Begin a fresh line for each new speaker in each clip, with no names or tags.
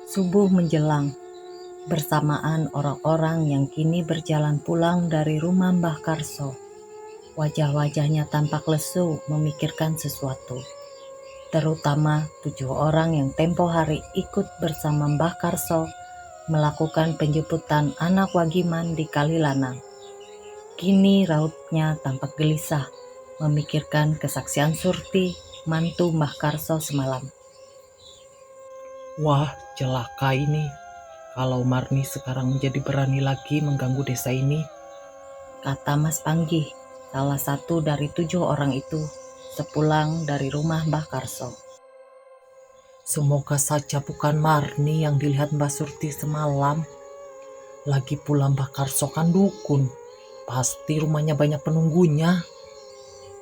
Subuh menjelang, bersamaan orang-orang yang kini berjalan pulang dari rumah Mbah Karso. Wajah-wajahnya tampak lesu memikirkan sesuatu. Terutama 7 orang yang tempo hari ikut bersama Mbah Karso melakukan penjemputan anak Wagiman di Kalilanang. Kini rautnya tampak gelisah memikirkan kesaksian Surti, mantu Mbah Karso semalam.
Wah, celaka ini. Kalau Marni sekarang menjadi berani lagi mengganggu desa ini,
Kata Mas Panggih, salah satu dari 7 orang itu sepulang dari rumah Mbah Karso.
semoga saja bukan Marni yang dilihat Mbak Surti semalam. Lagi pula Mbah Karso kan dukun, pasti rumahnya banyak penunggunya.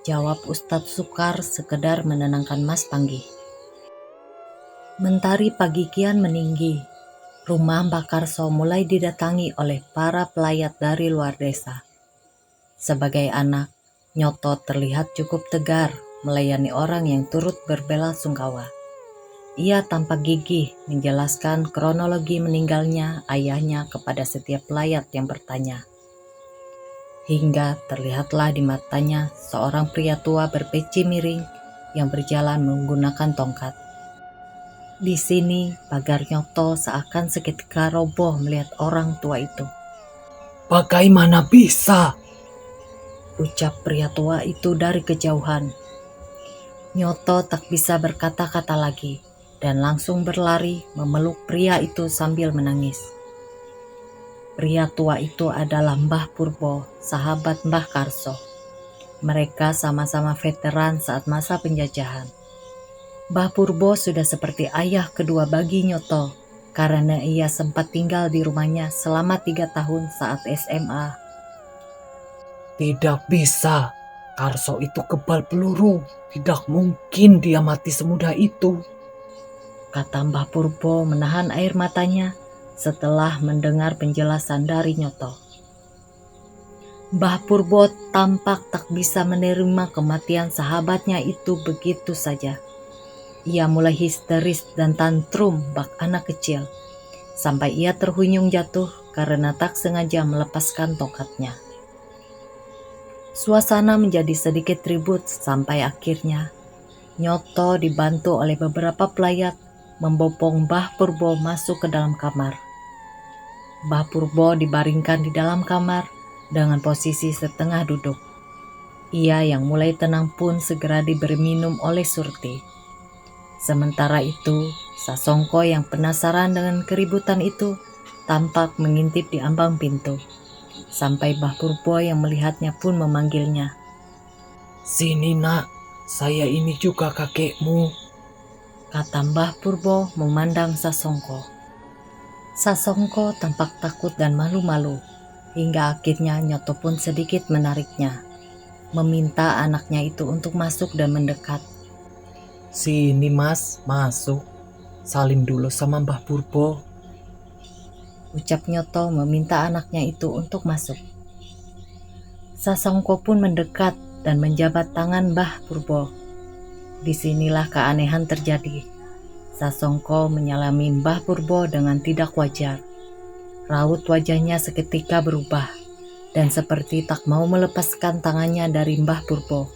Jawab Ustadz Sukar sekedar menenangkan Mas Panggih. Mentari pagi kian meninggi. Rumah Mbah Karso mulai didatangi oleh para pelayat dari luar desa. Sebagai anak, Nyoto terlihat cukup tegar melayani orang yang turut berbelasungkawa. Ia tampak gigih menjelaskan kronologi meninggalnya ayahnya kepada setiap pelayat yang bertanya. Hingga terlihatlah di matanya seorang pria tua berpeci miring yang berjalan menggunakan tongkat. Di sini pagar Nyoto seakan seketika roboh melihat orang tua itu.
Bagaimana bisa?
Ucap pria tua itu dari kejauhan. Nyoto tak bisa berkata-kata lagi dan langsung berlari memeluk pria itu sambil menangis. Pria tua itu adalah Mbah Purbo, sahabat Mbah Karso. Mereka sama-sama veteran saat masa penjajahan. Mbah Purbo sudah seperti ayah kedua bagi Nyoto karena ia sempat tinggal di rumahnya selama 3 tahun saat SMA.
Tidak bisa. Karso itu kebal peluru. Tidak mungkin dia mati semudah itu.
Kata Mbah Purbo menahan air matanya setelah mendengar penjelasan dari Nyoto. Mbah Purbo tampak tak bisa menerima kematian sahabatnya itu begitu saja. Ia mulai histeris dan tantrum bak anak kecil, sampai ia terhuyung jatuh karena tak sengaja melepaskan tongkatnya. Suasana menjadi sedikit ribut sampai akhirnya Nyoto dibantu oleh beberapa pelayat membopong Mbah Purbo masuk ke dalam kamar. Mbah Purbo dibaringkan di dalam kamar dengan posisi setengah duduk. Ia yang mulai tenang pun segera diberi minum oleh Surti. Sementara itu, Sasongko yang penasaran dengan keributan itu tampak mengintip di ambang pintu. Sampai Mbah Purbo yang melihatnya pun memanggilnya.
Sini nak, saya ini juga kakekmu.
Kata Mbah Purbo memandang Sasongko. Sasongko tampak takut dan malu-malu. Hingga akhirnya Nyoto pun sedikit menariknya. Meminta anaknya itu untuk masuk dan mendekat.
Sini mas, masuk. Salim dulu sama Mbah Purbo.
Ucap Nyoto meminta anaknya itu untuk masuk. Sasongko pun mendekat dan menjabat tangan Mbah Purbo. Disinilah keanehan terjadi. Sasongko menyalami Mbah Purbo dengan tidak wajar. Raut wajahnya seketika berubah dan seperti tak mau melepaskan tangannya dari Mbah Purbo.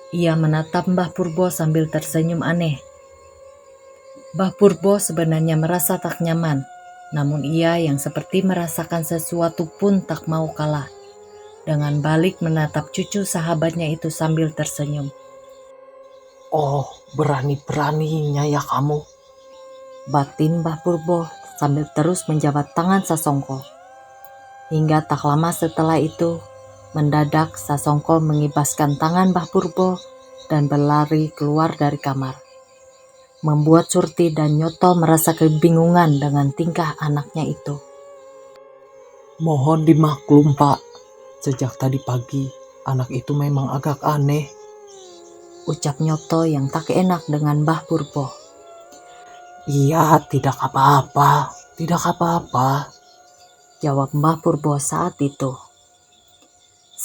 Ia menatap Mbah Purbo sambil tersenyum aneh. Mbah Purbo sebenarnya merasa tak nyaman, namun ia yang seperti merasakan sesuatu pun tak mau kalah. Dengan balik menatap cucu sahabatnya itu sambil tersenyum.
Oh, berani-beraninya ya kamu.
Batin Mbah Purbo sambil terus menjabat tangan Sasongko. Hingga tak lama setelah itu, mendadak Sasongko mengibaskan tangan Mbah Purbo dan berlari keluar dari kamar. Membuat Surti dan Nyoto merasa kebingungan dengan tingkah anaknya itu.
Mohon dimaklum pak, sejak tadi pagi anak itu memang agak aneh.
Ucap Nyoto yang tak enak dengan Mbah Purbo.
Iya, tidak apa-apa, tidak apa-apa.
Jawab Mbah Purbo saat itu.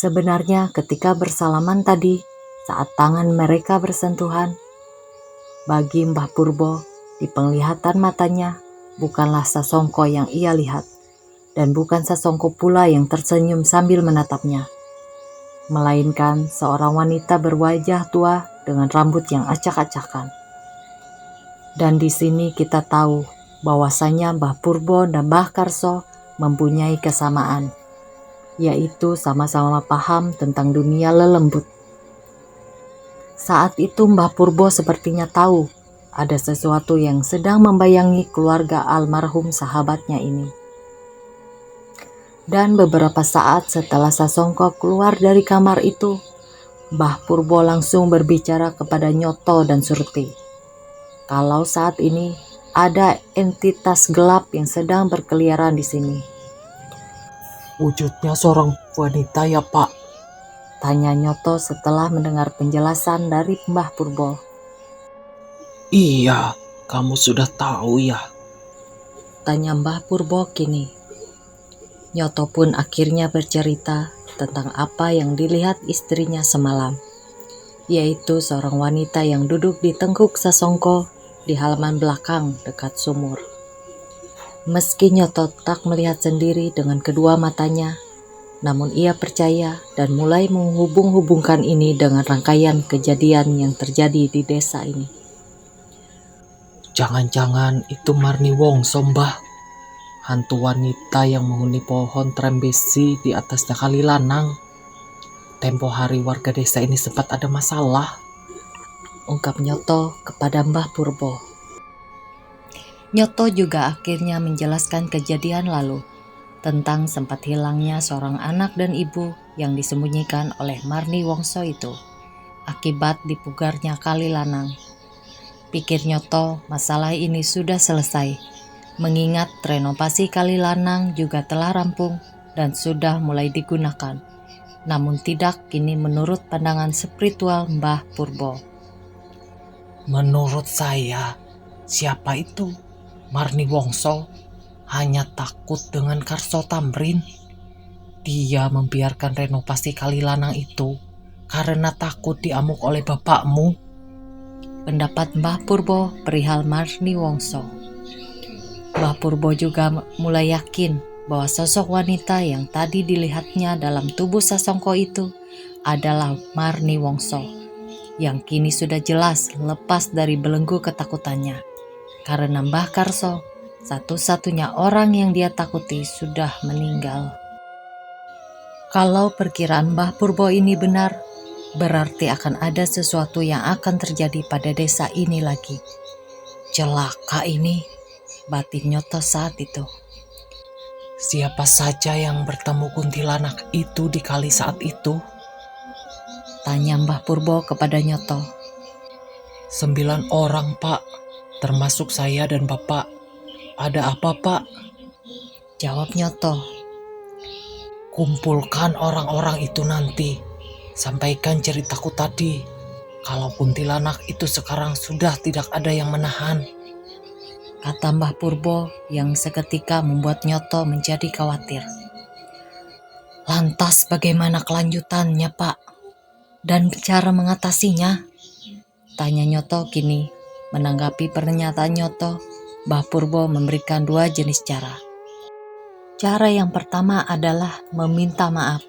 Sebenarnya ketika bersalaman tadi, saat tangan mereka bersentuhan, bagi Mbah Purbo, di penglihatan matanya, bukanlah Sasongko yang ia lihat, dan bukan Sasongko pula yang tersenyum sambil menatapnya, melainkan seorang wanita berwajah tua dengan rambut yang acak-acakan. Dan di sini kita tahu bahwasanya Mbah Purbo dan Mbah Karso mempunyai kesamaan, yaitu sama-sama paham tentang dunia lelembut. Saat itu Mbah Purbo sepertinya tahu ada sesuatu yang sedang membayangi keluarga almarhum sahabatnya ini. Dan beberapa saat setelah Sasongko keluar dari kamar itu, Mbah Purbo langsung berbicara kepada Nyoto dan Surti. Kalau saat ini ada entitas gelap yang sedang berkeliaran di sini.
Wujudnya seorang wanita ya Pak?
Tanya Nyoto setelah mendengar penjelasan dari Mbah Purbo.
Iya, kamu sudah tahu ya?
Tanya Mbah Purbo kini. Nyoto pun akhirnya bercerita tentang apa yang dilihat istrinya semalam, yaitu seorang wanita yang duduk di tengkuk Sasongko di halaman belakang dekat sumur. Meski Nyoto tak melihat sendiri dengan kedua matanya, namun ia percaya dan mulai menghubung-hubungkan ini dengan rangkaian kejadian yang terjadi di desa ini.
Jangan-jangan itu Marni Wongso, Mbah? Hantu wanita yang menghuni pohon trembesi di atasnya kali lanang. Tempo hari warga desa ini sempat ada masalah,
ungkap Nyoto kepada Mbah Purbo. Nyoto juga akhirnya menjelaskan kejadian lalu tentang sempat hilangnya seorang anak dan ibu yang disembunyikan oleh Marni Wongso itu akibat dipugarnya kali lanang. Pikir Nyoto masalah ini sudah selesai, mengingat renovasi kali lanang juga telah rampung dan sudah mulai digunakan. Namun tidak kini menurut pandangan spiritual Mbah Purbo.
Menurut saya, siapa itu? Marni Wongso hanya takut dengan Karso Tamrin. Dia membiarkan renovasi kali lanang itu karena takut diamuk oleh bapakmu.
Pendapat Mbah Purbo perihal Marni Wongso. Mbah Purbo juga mulai yakin bahwa sosok wanita yang tadi dilihatnya dalam tubuh Sasongko itu adalah Marni Wongso, yang kini sudah jelas lepas dari belenggu ketakutannya. Karena Mbah Karso, satu-satunya orang yang dia takuti, sudah meninggal. Kalau perkiraan Mbah Purbo ini benar, berarti akan ada sesuatu yang akan terjadi pada desa ini lagi. Celaka ini, batin Nyoto saat itu.
Siapa saja yang bertemu kuntilanak itu di kali saat itu?
Tanya Mbah Purbo kepada Nyoto.
9 orang, Pak, termasuk saya dan Bapak. Ada apa, Pak?
Jawab Nyoto.
Kumpulkan orang-orang itu nanti. Sampaikan ceritaku tadi. Kalau kuntilanak itu sekarang sudah tidak ada yang menahan,
kata Mbah Purbo yang seketika membuat Nyoto menjadi khawatir. Lantas bagaimana kelanjutannya, Pak? Dan cara mengatasinya? Tanya Nyoto kini. Menanggapi pernyataan Nyoto, Mbah Purbo memberikan 2 jenis cara. Cara yang pertama adalah meminta maaf.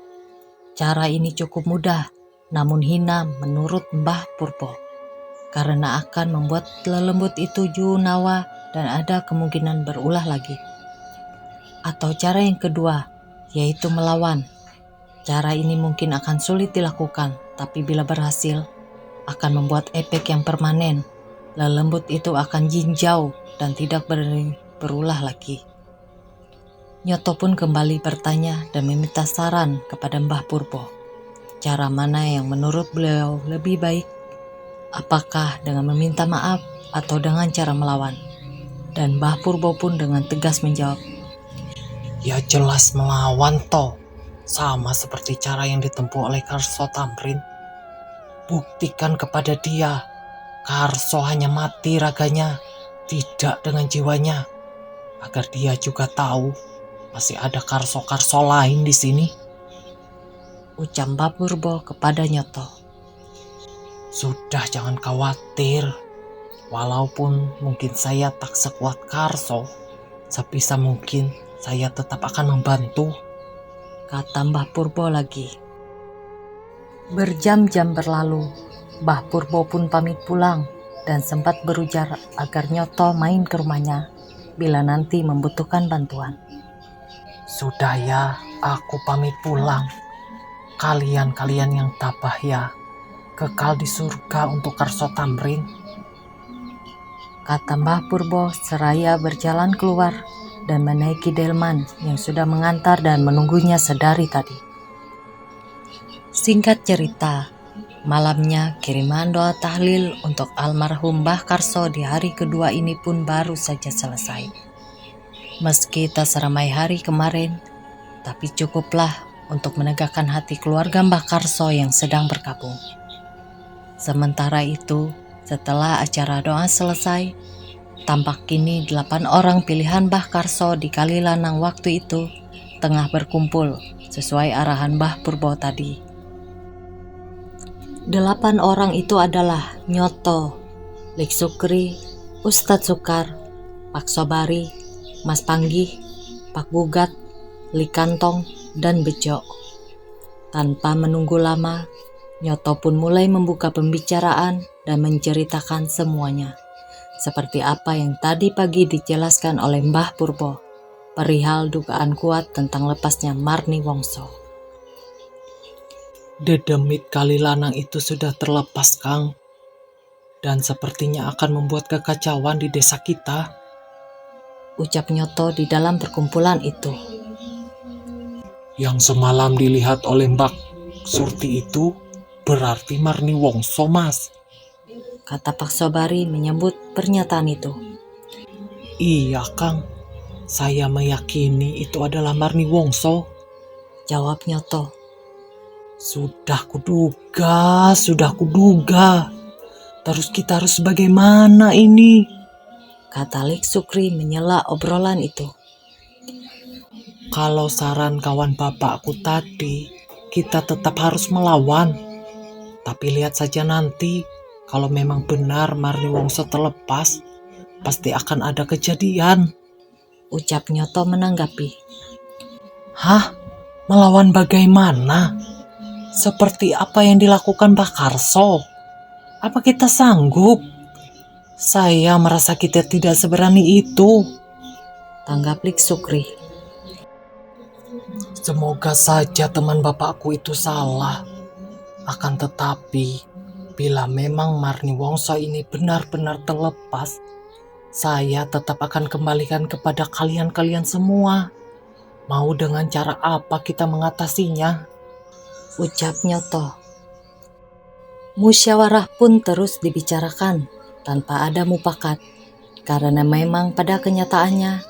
Cara ini cukup mudah, namun hina menurut Mbah Purbo, karena akan membuat lelembut itu junawa dan ada kemungkinan berulah lagi. Atau cara yang kedua, yaitu melawan. Cara ini mungkin akan sulit dilakukan, tapi bila berhasil, akan membuat efek yang permanen. Lelembut itu akan jinjau dan tidak berulah lagi. Nyoto pun kembali bertanya dan meminta saran kepada Mbah Purbo. Cara mana yang menurut beliau lebih baik? Apakah dengan meminta maaf atau dengan cara melawan? Dan Mbah Purbo pun dengan tegas menjawab,
ya jelas melawan toh. Sama seperti cara yang ditempuh oleh Karso Tamrin. Buktikan kepada dia, Karso hanya mati raganya, tidak dengan jiwanya. Agar dia juga tahu masih ada Karso-Karso lain di sini.
ucap Mbah Purbo kepada Nyoto.
Sudah, jangan khawatir. Walaupun mungkin saya tak sekuat Karso, sebisa mungkin saya tetap akan membantu,
kata Mbah Purbo lagi. Berjam-jam berlalu, Mbah Purbo pun pamit pulang dan sempat berujar agar Nyoto main ke rumahnya bila nanti membutuhkan bantuan.
Sudah ya, aku pamit pulang. Kalian yang tabah ya, kekal di surga untuk Karso Tamrin,
kata Mbah Purbo seraya berjalan keluar dan menaiki delman yang sudah mengantar dan menunggunya sedari tadi. Singkat cerita, malamnya kiriman doa tahlil untuk almarhum Mbah Karso di hari kedua ini pun baru saja selesai. Meski tak seramai hari kemarin, tapi cukuplah untuk menegakkan hati keluarga Mbah Karso yang sedang berkabung. Sementara itu, setelah acara doa selesai, tampak kini 8 orang pilihan Mbah Karso di Kalilanang waktu itu tengah berkumpul sesuai arahan Mbah Purbo tadi. 8 orang itu adalah Nyoto, Lik Sukri, Ustadz Sukar, Pak Sobari, Mas Panggih, Pak Gugat, Lik Kantong, dan Bejo. Tanpa menunggu lama, Nyoto pun mulai membuka pembicaraan dan menceritakan semuanya, seperti apa yang tadi pagi dijelaskan oleh Mbah Purbo, perihal dugaan kuat tentang lepasnya Marni Wongso.
Dedemit Kalilanang itu sudah terlepas, Kang, dan sepertinya akan membuat kekacauan di desa kita,
ucap Nyoto di dalam perkumpulan itu.
Yang semalam dilihat oleh Mbak Surti itu berarti Marni Wongso, Mas,
kata Pak Sobari menyambut pernyataan itu.
Iya, Kang, saya meyakini itu adalah Marni Wongso,
jawab Nyoto.
Sudah kuduga. Terus kita harus bagaimana ini?
Kata Lik Sukri menyela obrolan itu.
Kalau saran kawan bapakku tadi, kita tetap harus melawan. Tapi lihat saja nanti, kalau memang benar Marni Wongso terlepas, pasti akan ada kejadian,
ucap Nyoto menanggapi.
Hah? Melawan bagaimana? Seperti apa yang dilakukan Mbah Karso? Apa kita sanggup? Saya merasa kita tidak seberani itu,
tanggap Lik Sukri.
Semoga saja teman bapakku itu salah. Akan tetapi, bila memang Marni Wongso ini benar-benar terlepas, saya tetap akan kembalikan kepada kalian semua. Mau dengan cara apa kita mengatasinya?
Ucap Nyoto. Musyawarah pun terus dibicarakan tanpa ada mufakat, karena memang pada kenyataannya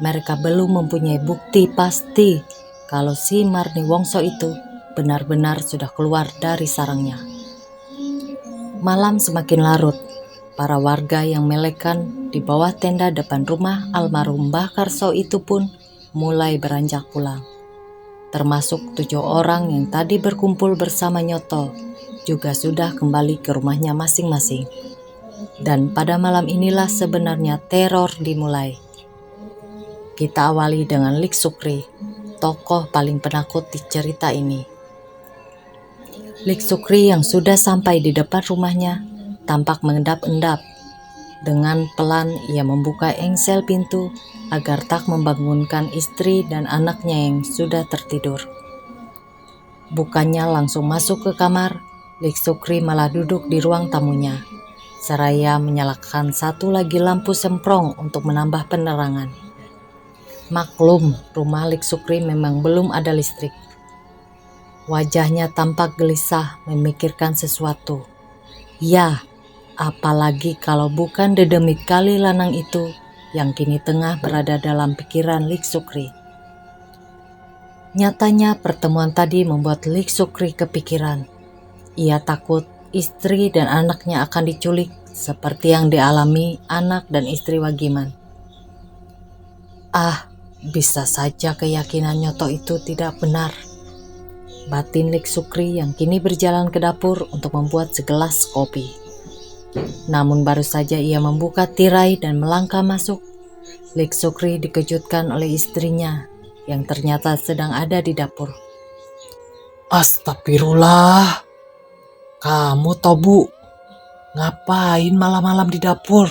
mereka belum mempunyai bukti pasti kalau si Marni Wongso itu benar-benar sudah keluar dari sarangnya. Malam semakin larut, para warga yang melekan di bawah tenda depan rumah almarhum Mbah Karso itu pun mulai beranjak pulang. Termasuk 7 orang yang tadi berkumpul bersama Nyoto juga sudah kembali ke rumahnya masing-masing. Dan pada malam inilah sebenarnya teror dimulai. Kita awali dengan Lik Sukri, tokoh paling penakut di cerita ini. Lik Sukri yang sudah sampai di depan rumahnya tampak mengendap-endap. Dengan pelan ia membuka engsel pintu agar tak membangunkan istri dan anaknya yang sudah tertidur. Bukannya langsung masuk ke kamar, Lik Sukri malah duduk di ruang tamunya, seraya menyalakan satu lagi lampu semprong untuk menambah penerangan. Maklum, rumah Lik Sukri memang belum ada listrik. Wajahnya tampak gelisah memikirkan sesuatu. Ya, apalagi kalau bukan dedemit Kalilanang itu yang kini tengah berada dalam pikiran Lik Sukri. Nyatanya pertemuan tadi membuat Lik Sukri kepikiran. Ia takut istri dan anaknya akan diculik seperti yang dialami anak dan istri Wagiman. Bisa saja keyakinan Nyoto itu tidak benar. batin Lik Sukri yang kini berjalan ke dapur untuk membuat segelas kopi. Namun baru saja ia membuka tirai dan melangkah masuk, Lik Sukri dikejutkan oleh istrinya yang ternyata sedang ada di dapur.
Astagfirullah, kamu toh Bu, ngapain malam-malam di dapur?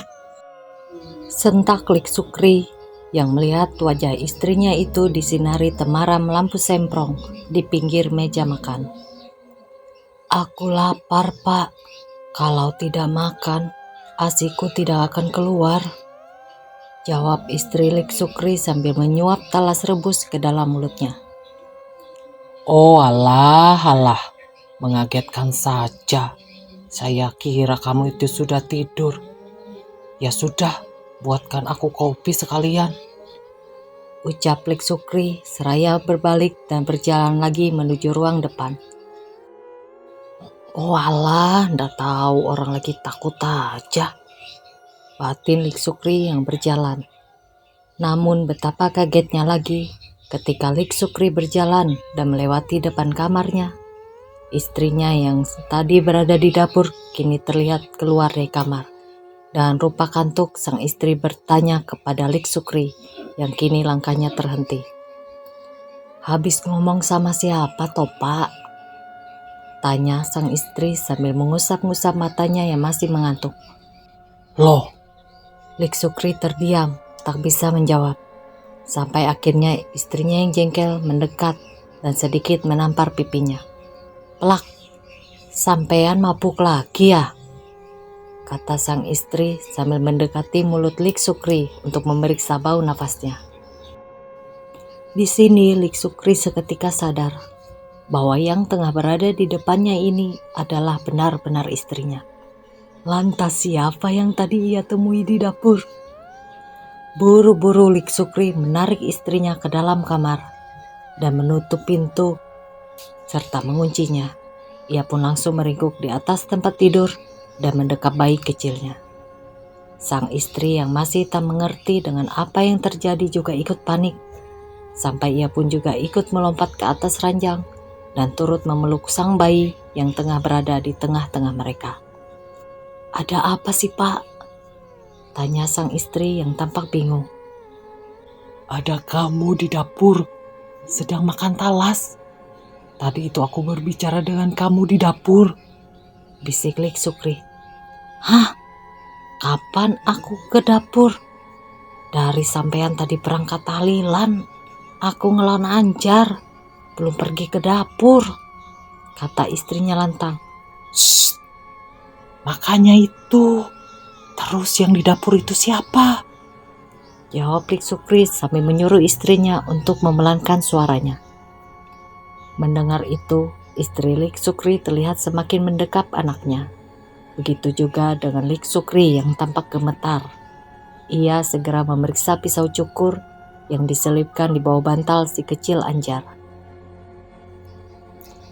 Sentak Lik Sukri yang melihat wajah istrinya itu disinari temaram lampu semprong di pinggir meja makan. Aku lapar, Pak. Kalau tidak makan, asiku tidak akan keluar, jawab istri Lik Sukri sambil menyuap talas rebus ke dalam mulutnya.
Oh alah, mengagetkan saja. Saya kira kamu itu sudah tidur. Ya sudah, buatkan aku kopi sekalian,
ucap Lik Sukri seraya berbalik dan berjalan lagi menuju ruang depan. Oh alah, ndak tahu orang lagi takut aja, batin Lik Sukri yang berjalan. Namun betapa kagetnya lagi ketika Lik Sukri berjalan dan melewati depan kamarnya. Istrinya yang tadi berada di dapur kini terlihat keluar dari kamar. Dan rupa kantuk sang istri bertanya kepada Lik Sukri yang kini langkahnya terhenti. Habis ngomong sama siapa toh, Pak? Tanya sang istri sambil mengusap-ngusap matanya yang masih mengantuk.
Loh,
Lik Sukri terdiam, tak bisa menjawab. Sampai akhirnya istrinya yang jengkel mendekat dan sedikit menampar pipinya. Pelak, sampean mabuk lagi ya? Kata sang istri sambil mendekati mulut Lik Sukri untuk memeriksa bau nafasnya. Di sini Lik Sukri seketika sadar bahwa yang tengah berada di depannya ini adalah benar-benar istrinya. Lantas siapa yang tadi ia temui di dapur? Buru-buru Lik Sukri menarik istrinya ke dalam kamar dan menutup pintu serta menguncinya. Ia pun langsung meringkuk di atas tempat tidur dan mendekap bayi kecilnya. Sang istri yang masih tak mengerti dengan apa yang terjadi juga ikut panik. Sampai ia pun juga ikut melompat ke atas ranjang dan turut memeluk sang bayi yang tengah berada di tengah-tengah mereka. Ada apa sih, Pak? Tanya sang istri yang tampak bingung.
ada kamu di dapur sedang makan talas. Tadi itu aku berbicara dengan kamu di dapur,
bisik Lik Sukri. Hah? Kapan aku ke dapur? Dari sampean tadi perangkat tahlilan, aku ngelawan Anjar, belum pergi ke dapur, kata istrinya lantang.
Shh, makanya itu. Terus yang di dapur itu siapa?
Jawab Lik Sukri sambil menyuruh istrinya untuk memelankan suaranya. Mendengar itu, istri Lik Sukri terlihat semakin mendekap anaknya. Begitu juga dengan Lik Sukri yang tampak gemetar. Ia segera memeriksa pisau cukur yang diselipkan di bawah bantal si kecil Anjar.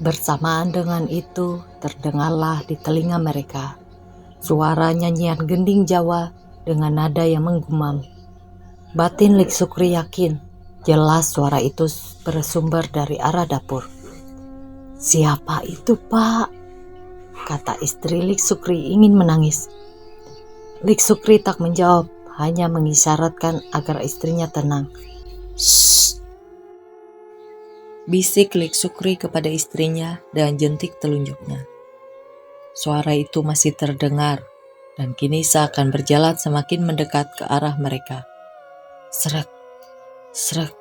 Bersamaan dengan itu, terdengarlah di telinga mereka suara nyanyian gending Jawa dengan nada yang menggumam. Batin Lik Sukri yakin jelas suara itu bersumber dari arah dapur. Siapa itu, Pak? Kata istri Lik Sukri ingin menangis. Lik Sukri tak menjawab, hanya mengisyaratkan agar istrinya tenang. Shh, bisik Lik Sukri kepada istrinya dan jentik telunjuknya. Suara itu masih terdengar dan kini seakan berjalan semakin mendekat ke arah mereka. Srek, srek,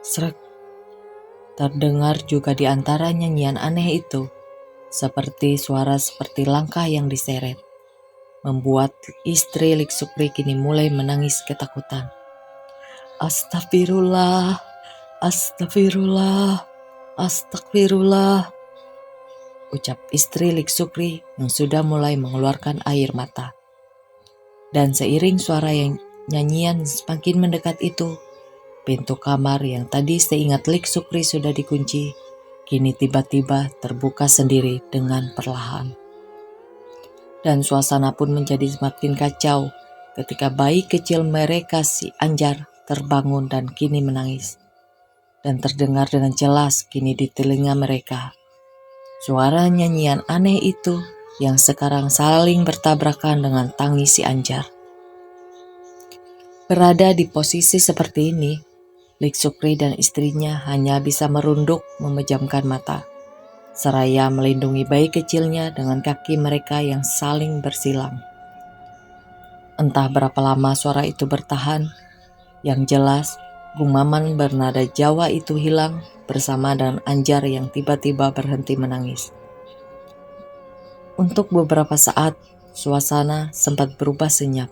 srek. Terdengar juga di antara nyanyian aneh itu, seperti suara seperti langkah yang diseret, membuat istri Lik Sukri kini mulai menangis ketakutan. Astagfirullah, astagfirullah, astagfirullah, ucap istri Lik Sukri yang sudah mulai mengeluarkan air mata. Dan seiring suara yang nyanyian semakin mendekat itu, pintu kamar yang tadi seingat Lik Sukri sudah dikunci, kini tiba-tiba terbuka sendiri dengan perlahan. Dan suasana pun menjadi semakin kacau ketika bayi kecil mereka si Anjar terbangun dan kini menangis. Dan terdengar dengan jelas kini di telinga mereka Suara nyanyian aneh itu yang sekarang saling bertabrakan dengan tangis si Anjar. Berada di posisi seperti ini, Lik Sukri dan istrinya hanya bisa merunduk memejamkan mata, seraya melindungi bayi kecilnya dengan kaki mereka yang saling bersilang. Entah berapa lama suara itu bertahan, yang jelas gumaman bernada Jawa itu hilang bersama dengan Anjar yang tiba-tiba berhenti menangis. Untuk beberapa saat, suasana sempat berubah senyap.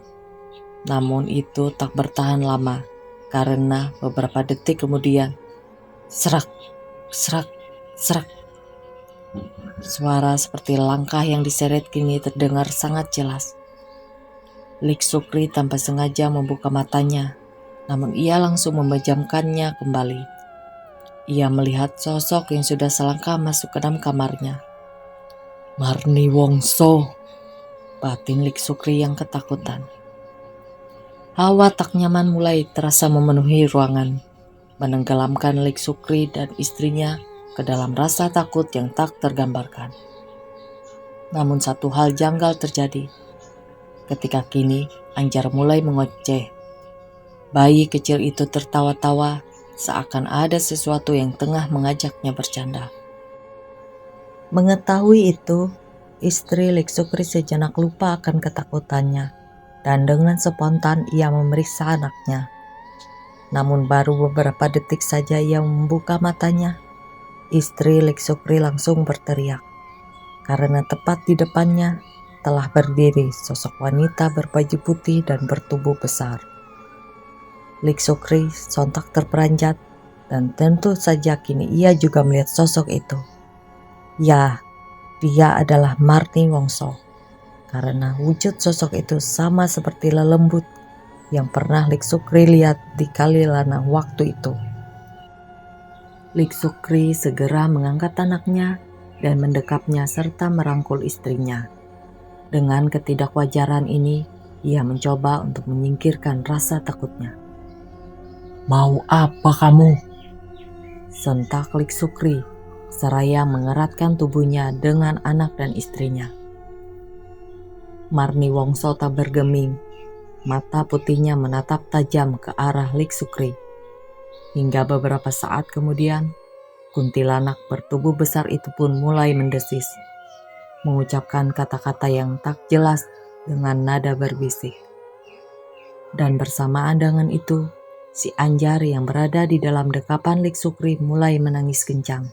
Namun itu tak bertahan lama, karena beberapa detik kemudian, serak, serak, serak. Suara seperti langkah yang diseret kini terdengar sangat jelas. Lik Sukri tanpa sengaja membuka matanya, namun ia langsung memejamkannya kembali. Ia melihat sosok yang sudah selangkah masuk ke dalam kamarnya. Marni Wongso, batin Lik Sukri yang ketakutan. Hawa tak nyaman mulai terasa memenuhi ruangan, menenggelamkan Lik Sukri dan istrinya ke dalam rasa takut yang tak tergambarkan. Namun satu hal janggal terjadi. Ketika kini Anjar mulai mengoceh. Bayi kecil itu tertawa-tawa seakan ada sesuatu yang tengah mengajaknya bercanda. Mengetahui itu, istri Lik Sukri sejenak lupa akan ketakutannya dan dengan spontan ia memeriksa anaknya. Namun baru beberapa detik saja ia membuka matanya, istri Lik Sukri langsung berteriak karena tepat di depannya telah berdiri sosok wanita berbaju putih dan bertubuh besar. Lik Sukri sontak terperanjat dan tentu saja kini ia juga melihat sosok itu. Ya, dia adalah Marni Wongso, karena wujud sosok itu sama seperti lelembut yang pernah Lik Sukri lihat di Kali Lanang waktu itu. Lik Sukri segera mengangkat anaknya dan mendekapnya serta merangkul istrinya. Dengan ketidakwajaran ini, ia mencoba untuk menyingkirkan rasa takutnya.
Mau apa kamu?
Sontak Lik Sukri, seraya mengeratkan tubuhnya dengan anak dan istrinya. Marni Wongso tak bergeming, mata putihnya menatap tajam ke arah Lik Sukri. Hingga beberapa saat kemudian, kuntilanak bertubuh besar itu pun mulai mendesis, mengucapkan kata-kata yang tak jelas dengan nada berbisik. Dan bersamaan dengan itu, si Anjar yang berada di dalam dekapan Lik Sukri mulai menangis kencang.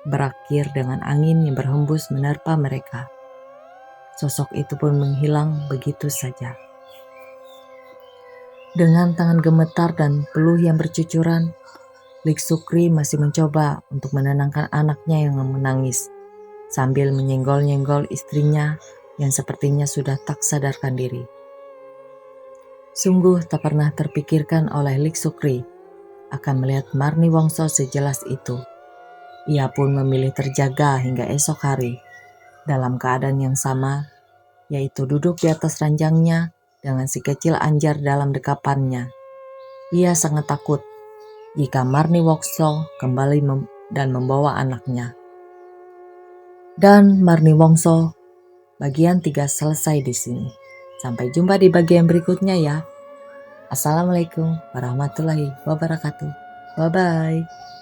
Berakhir dengan angin yang berhembus menerpa mereka. Sosok itu pun menghilang begitu saja. Dengan tangan gemetar dan peluh yang bercucuran, Lik Sukri masih mencoba untuk menenangkan anaknya yang menangis, sambil menyenggol-nyenggol istrinya yang sepertinya sudah tak sadarkan diri. Sungguh tak pernah terpikirkan oleh Lik Sukri akan melihat Marni Wongso sejelas itu. Ia pun memilih terjaga hingga esok hari, dalam keadaan yang sama, yaitu duduk di atas ranjangnya dengan si kecil Anjar dalam dekapannya. Ia sangat takut jika Marni Wongso kembali dan membawa anaknya. Dan Marni Wongso bagian 3 selesai di sini. Sampai jumpa di bagian berikutnya ya. Assalamualaikum warahmatullahi wabarakatuh. Bye-bye.